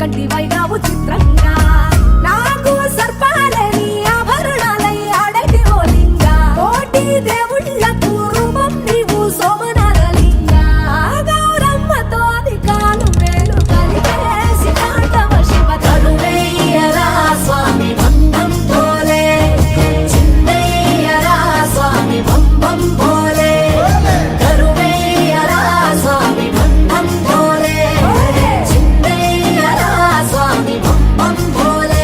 కంటి వైగావు చిత్రంగా నాకు సర్పాలని ఆభరణాలై ఆడటి ఓలింగా కోటి దేవుళ్ళకు రూపం నీవు సోమనాథలింగా గౌరమ్మతో అధికాలు మేలు కలిపేసి కాటవ శివ కరువయ్యరా స్వామి బంధం పోలే చిందయ్యరా స్వామి బంబం పోలే కరువయ్యరా స్వామి బంధం పోలే చిందయ్యరా స్వామి బంబం పోలే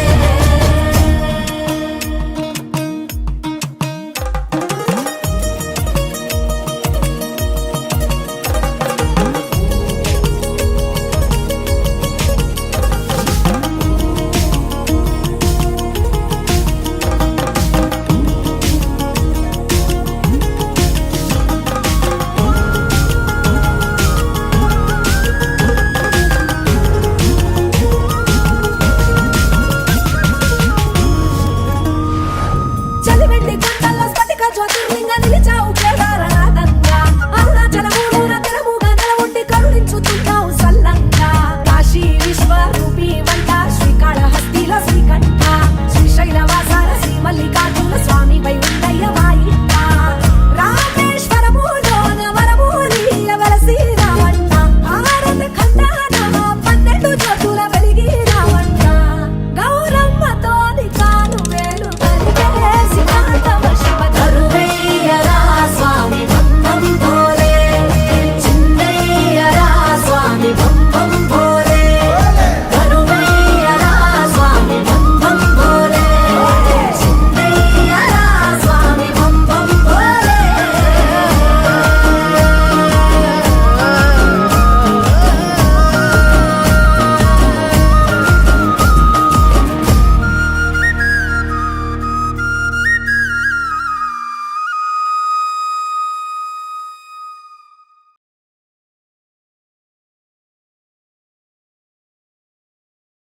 చలివెండి కొండల్లో స్ఫటిక జ్యోతిర్లింగ నిలిచావు కేదారనాథంగా అరుణాచలమూలూర తెరముగా నెలవొట్టి కరుణించుతున్నావు సల్లంగా కాశీ విశ్వరూపి వంట శ్రీకాళహస్తి